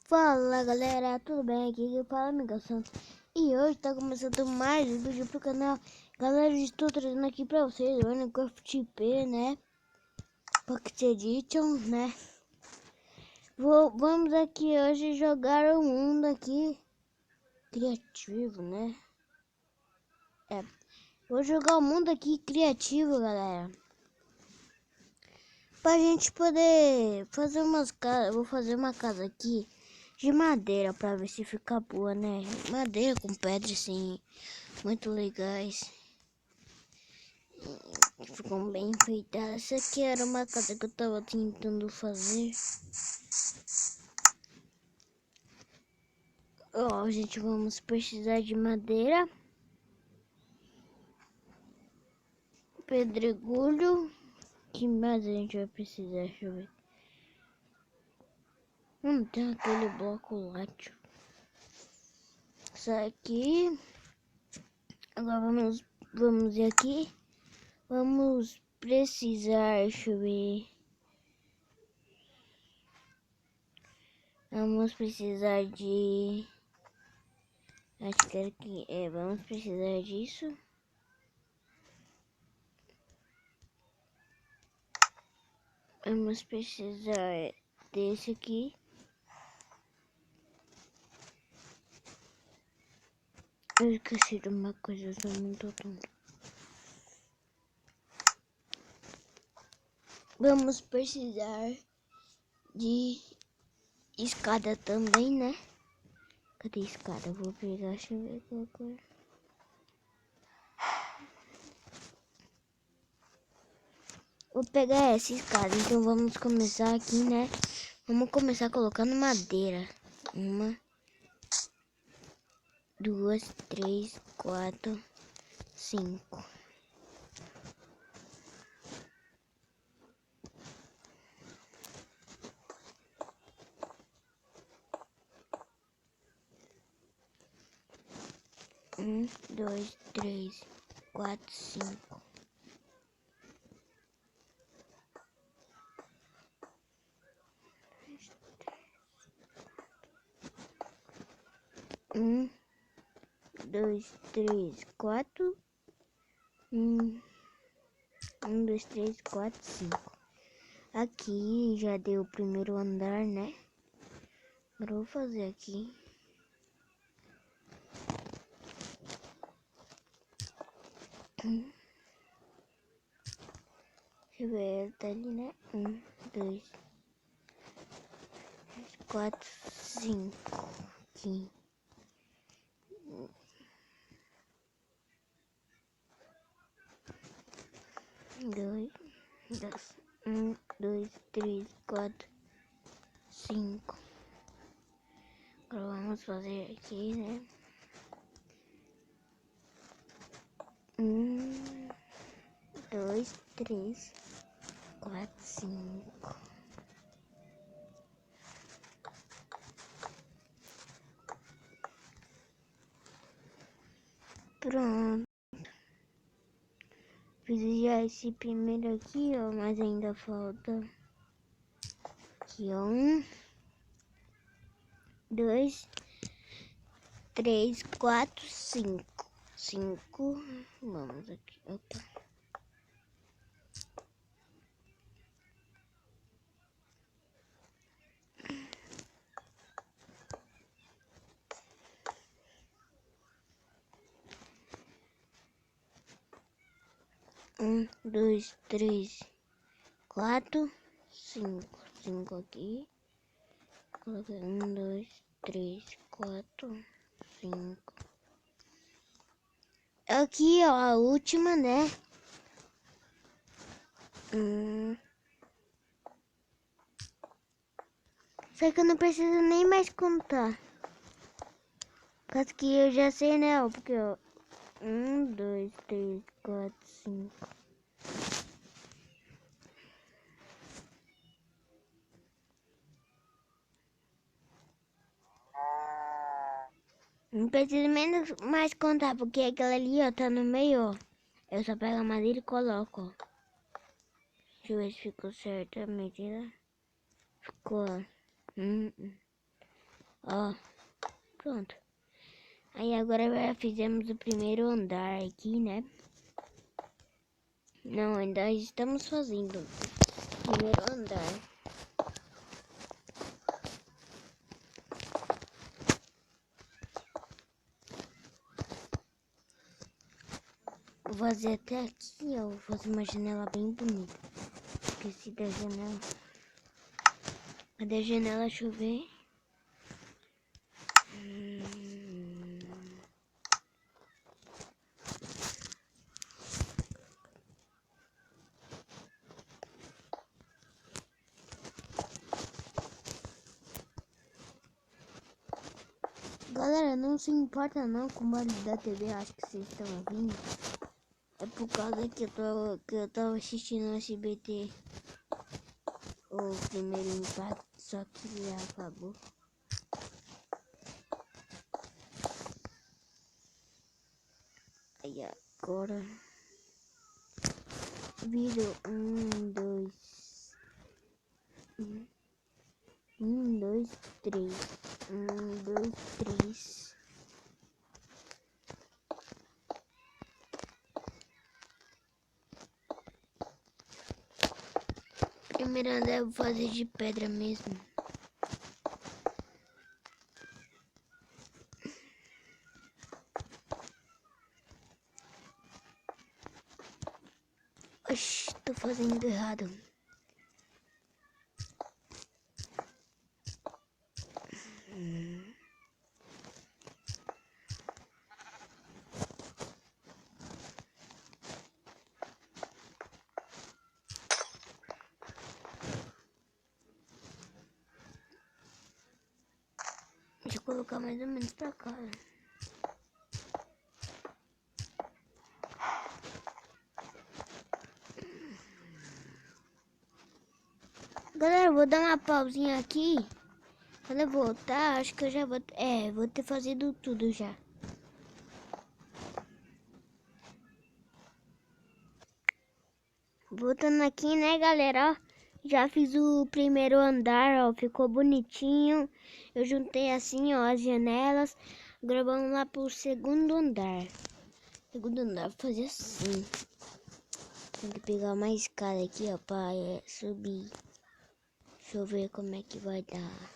Fala galera, tudo bem? Aqui quem fala é Miguel Santos. E hoje tá começando mais um vídeo pro canal. Galera, eu estou trazendo aqui pra vocês o Minecraft P, né? Pocket Edition, né? Vamos aqui hoje jogar um mundo aqui criativo, né? Vou jogar o mundo aqui criativo, galera. Pra gente poder fazer umas casas. Vou fazer uma casa aqui de madeira pra ver se fica boa, né? Madeira com pedra assim, muito legais. Ficam bem enfeitadas. Essa aqui era uma casa que eu tava tentando fazer. Ó, gente, vamos precisar de madeira, pedregulho. Que mais a gente vai precisar? Deixa eu ver. Tem aquele bloco látil. Isso aqui. Agora vamos ir aqui. Vamos precisar, deixa eu ver. Vamos precisar de... Acho que aqui vamos precisar disso. Vamos precisar desse aqui. Eu esqueci de uma coisa, eu sou muito tonto. Vamos precisar de escada também, né? Cadê a escada? Vou pegar, deixa eu ver qual cor. Vou pegar essa escada, então vamos começar aqui, né? Vamos começar colocando madeira. 1, 2, 3, 4, 5. Um, dois, três, quatro, 5. Um, dois, três, 4. Dois, três, 4, 5. Aqui já deu o primeiro andar, né? Agora eu vou fazer aqui. Deixa eu ver, tá ali, né? 1, 2, 4, 5. Aqui. 1, 2, 3, 4, 5. Agora vamos fazer aqui, né? 1, 2, 3, 4, 5. Pronto. Fiz já esse primeiro aqui, ó, mas ainda falta aqui, ó. 1, 2, 3, 4, 5. 5. Vamos aqui. Opa. Um, dois, três, 4, 5. 5 aqui. Coloquei 1, 2, 3, 4, 5. Aqui, ó, a última, né? Só que eu não preciso nem mais contar. Caso que eu já sei, né? Ó, porque, ó. 1, 2, 3, 4, 5. Não preciso menos mais contar, porque aquela ali, ó, tá no meio, ó. Eu só pego a madeira e coloco, ó. Deixa eu ver se ficou certo a medida. Ficou, ó. Ó, pronto. Aí agora já fizemos o primeiro andar aqui, né? Não, ainda estamos fazendo o primeiro andar. Vou fazer até aqui, ó. Vou fazer uma janela bem bonita. Esqueci da janela. Cadê a janela? Deixa eu ver. Galera, não se importa não com o barulho da TV, acho que vocês estão ouvindo. É por causa que eu tava assistindo o SBT, o primeiro impacto, só que já acabou. Aí agora virou 2, 3. 2, 3. Primeiro andar eu vou fazer de pedra mesmo. Oxi, tô fazendo errado. Deixa eu colocar mais ou menos pra cá. Galera, eu vou dar uma pausinha aqui. Quando eu voltar, acho que eu já vou... vou ter fazido tudo já. Voltando aqui, né, galera? Ó, já fiz o primeiro andar, ó. Ficou bonitinho. Eu juntei assim, ó, as janelas. Agora vamos lá pro segundo andar. Segundo andar, vou fazer assim. Tem que pegar uma escada aqui, ó, pra subir. Deixa eu ver como é que vai dar.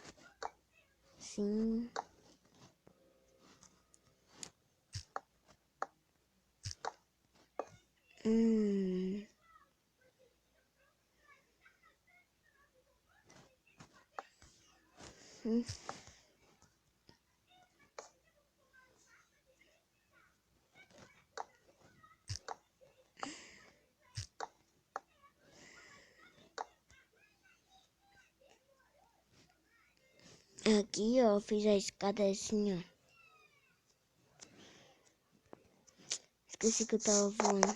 Sim. Aqui, ó, fiz a escada assim, ó. Esqueci que eu tava voando.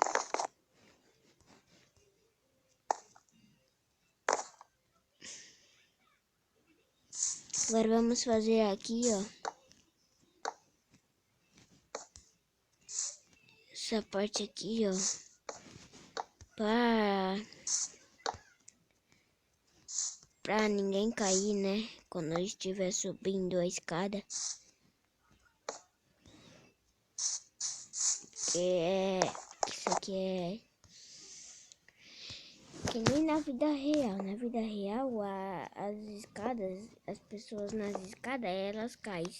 Agora vamos fazer aqui, ó. Essa parte aqui, ó. Pra ninguém cair, né? Quando eu estiver subindo a escada. Isso aqui é que nem na vida real. Na vida real, as escadas, as pessoas nas escadas, elas caem.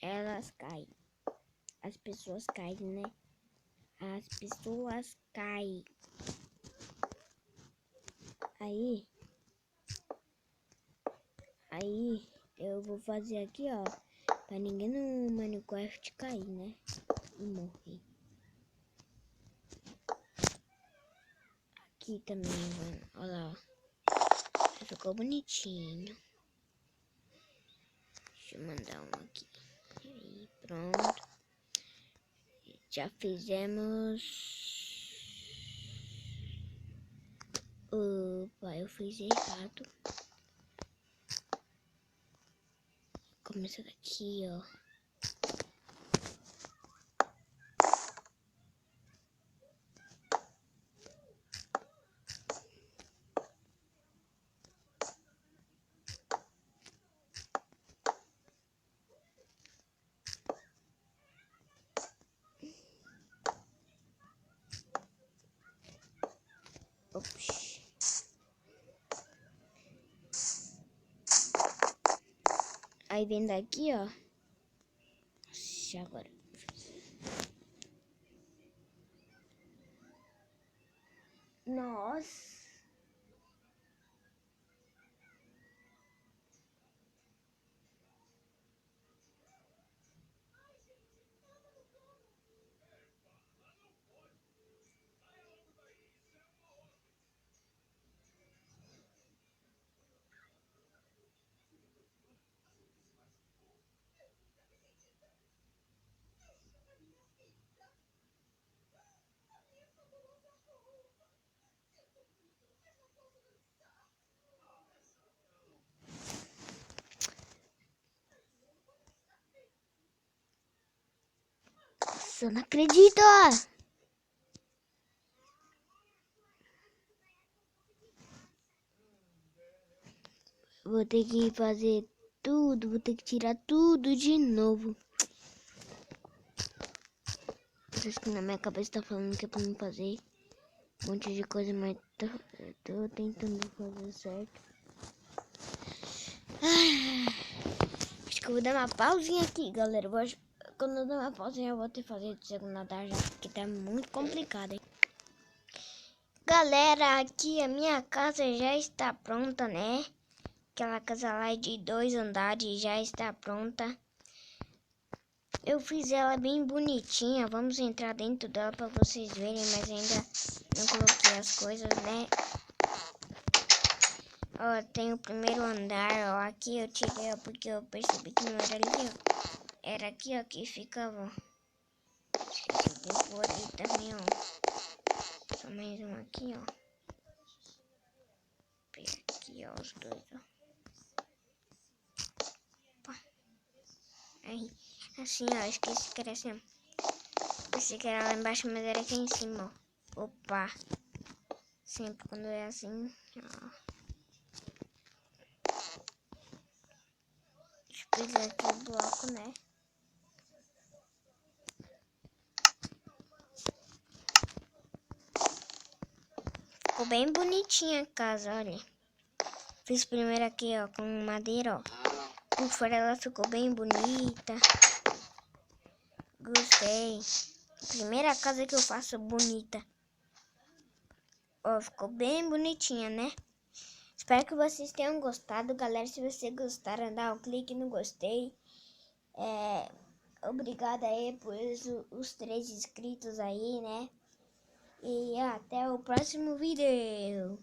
Elas caem. As pessoas caem, né? As pessoas caem. Aí eu vou fazer aqui, ó, pra ninguém no Minecraft cair, né? E morrer. Aqui também, mano. Olha lá, ó. Ficou bonitinho. Deixa eu mandar um aqui. Aí, pronto. Já fizemos. Opa, eu fiz errado. Começa daqui, ó. Ops. Aí vem daqui, ó. Nossa, agora. Nossa. Eu não acredito! Vou ter que fazer tudo, vou ter que tirar tudo de novo. Acho que na minha cabeça tá falando que é pra mim fazer um monte de coisa, mas tô tentando fazer certo. Acho que eu vou dar uma pausinha aqui, galera. Quando eu dar uma pausinha, eu vou ter que fazer de segunda andar já, porque tá muito complicado, hein? Galera, aqui a minha casa já está pronta, né? Aquela casa lá de 2 andares já está pronta. Eu fiz ela bem bonitinha. Vamos entrar dentro dela para vocês verem, mas ainda não coloquei as coisas, né? Ó, tem o primeiro andar, ó. Aqui eu tirei, ó, porque eu percebi que não era ali, ó. Era aqui, ó, que ficava, ó. Esqueci de pôr aí também, ó. Só mais um aqui, ó. Pega aqui, ó, os dois, ó. Opa. Aí, assim, ó, esqueci que era assim, ó. Pensei que era lá embaixo, mas era aqui em cima, ó. Opa. Sempre quando é assim, ó. Fiz aqui o bloco, né? Ficou bem bonitinha a casa, olha. Fiz primeiro aqui, ó, com madeira, ó. Por fora ela ficou bem bonita. Gostei. Primeira casa que eu faço bonita. Ó, ficou bem bonitinha, né? Espero que vocês tenham gostado, galera. Se vocês gostaram, dá um clique no gostei. Obrigada aí por os 3 inscritos aí, né? E até o próximo vídeo.